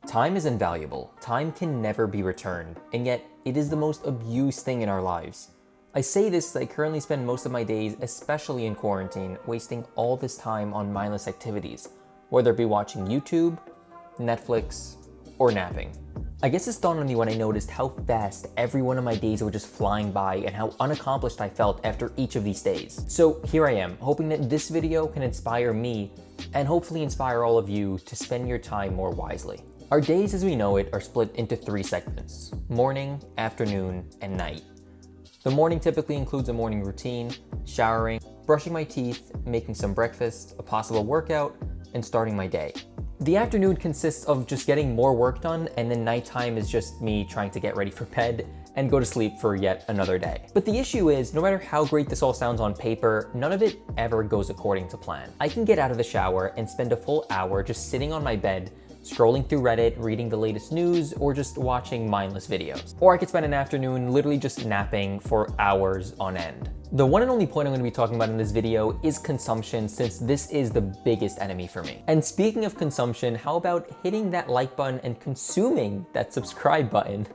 Time is invaluable. Time can never be returned, and yet it is the most abused thing in our lives. I say this as I currently spend most of my days, especially in quarantine, wasting all this time on mindless activities, whether it be watching YouTube, Netflix, or napping. I guess this dawned on me when I noticed how fast every one of my days were just flying by and how unaccomplished I felt after each of these days. So here I am, hoping that this video can inspire me and hopefully inspire all of you to spend your time more wisely. Our days as we know it are split into 3 segments: morning, afternoon, and night. The morning typically includes a morning routine, showering, brushing my teeth, making some breakfast, a possible workout, and starting my day. The afternoon consists of just getting more work done, and then nighttime is just me trying to get ready for bed and go to sleep for yet another day. But the issue is, no matter how great this all sounds on paper, none of it ever goes according to plan. I can get out of the shower and spend a full hour just sitting on my bed, scrolling through Reddit, reading the latest news, or just watching mindless videos. Or I could spend an afternoon literally just napping for hours on end. The one and only point I'm going to be talking about in this video is consumption, since this is the biggest enemy for me. And speaking of consumption, how about hitting that like button and consuming that subscribe button?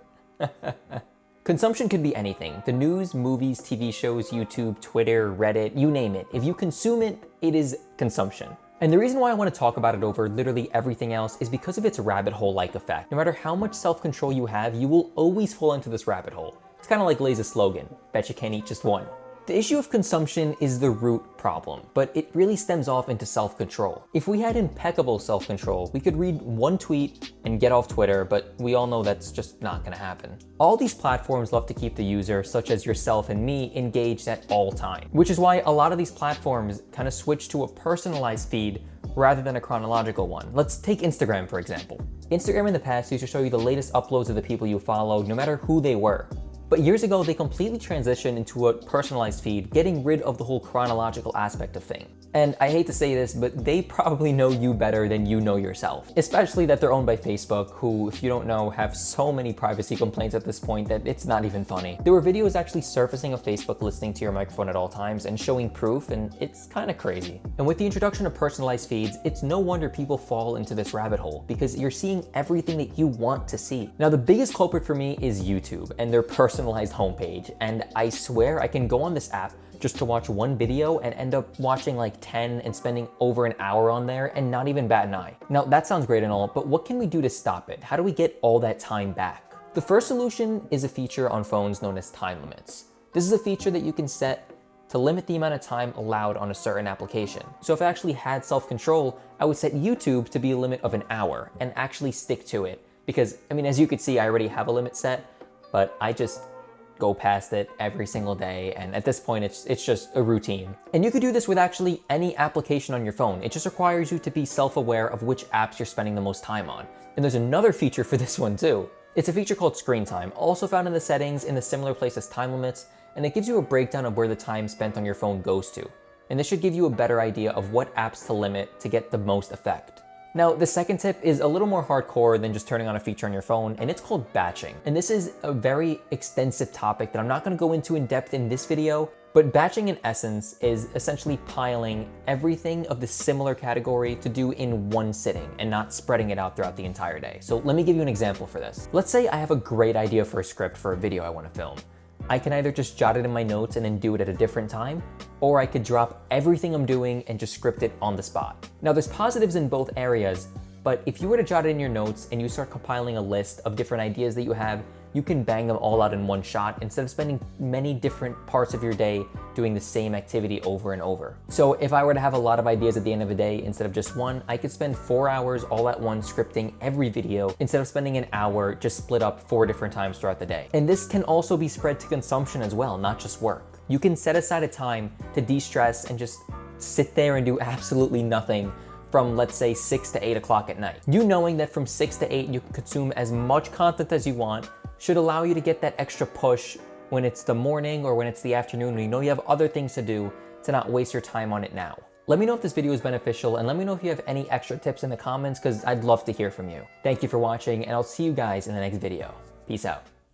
Consumption could be anything. The news, movies, TV shows, YouTube, Twitter, Reddit, you name it. If you consume it, it is consumption. And the reason why I want to talk about it over literally everything else is because of its rabbit hole-like effect. No matter how much self-control you have, you will always fall into this rabbit hole. It's kind of like Lay's slogan, bet you can't eat just one. The issue of consumption is the root problem, but it really stems off into self-control. If we had impeccable self-control, we could read one tweet and get off Twitter, but we all know that's just not gonna happen. All these platforms love to keep the user, such as yourself and me, engaged at all times, which is why a lot of these platforms kind of switch to a personalized feed rather than a chronological one. Let's take Instagram, for example. Instagram in the past used to show you the latest uploads of the people you follow, no matter who they were. But years ago, they completely transitioned into a personalized feed, getting rid of the whole chronological aspect of things. And I hate to say this, but they probably know you better than you know yourself. Especially that they're owned by Facebook, who, if you don't know, have so many privacy complaints at this point that it's not even funny. There were videos actually surfacing of Facebook listening to your microphone at all times and showing proof, and it's kind of crazy. And with the introduction of personalized feeds, it's no wonder people fall into this rabbit hole, because you're seeing everything that you want to see. Now, the biggest culprit for me is YouTube and their personalized homepage, and I swear I can go on this app just to watch one video and end up watching like 10 and spending over an hour on there and not even bat an eye. Now that sounds great and all, but what can we do to stop it? How do we get all that time back? The first solution is a feature on phones known as time limits. This is a feature that you can set to limit the amount of time allowed on a certain application. So if I actually had self-control, I would set YouTube to be a limit of an hour and actually stick to it. Because, I mean, as you could see, I already have a limit set, but I just go past it every single day, and at this point it's just a routine. And you could do this with actually any application on your phone. It just requires you to be self-aware of which apps you're spending the most time on. And there's another feature for this one too. It's a feature called screen time, also found in the settings in a similar place as time limits, and it gives you a breakdown of where the time spent on your phone goes to. And this should give you a better idea of what apps to limit to get the most effect. Now, the second tip is a little more hardcore than just turning on a feature on your phone, and it's called batching. And this is a very extensive topic that I'm not gonna go into in depth in this video, but batching in essence is essentially piling everything of the similar category to do in one sitting and not spreading it out throughout the entire day. So let me give you an example for this. Let's say I have a great idea for a script for a video I wanna film. I can either just jot it in my notes and then do it at a different time, or I could drop everything I'm doing and just script it on the spot. Now there's positives in both areas, but if you were to jot it in your notes and you start compiling a list of different ideas that you have, you can bang them all out in one shot instead of spending many different parts of your day doing the same activity over and over. So if I were to have a lot of ideas at the end of the day instead of just one, I could spend 4 hours all at once scripting every video instead of spending an hour just split up 4 different times throughout the day. And this can also be spread to consumption as well, not just work. You can set aside a time to de-stress and just sit there and do absolutely nothing from, let's say, 6 to 8 o'clock at night. You knowing that from 6 to 8 you can consume as much content as you want should allow you to get that extra push when it's the morning or when it's the afternoon and you know you have other things to do, to not waste your time on it now. Let me know if this video is beneficial, and let me know if you have any extra tips in the comments, because I'd love to hear from you. Thank you for watching, and I'll see you guys in the next video. Peace out.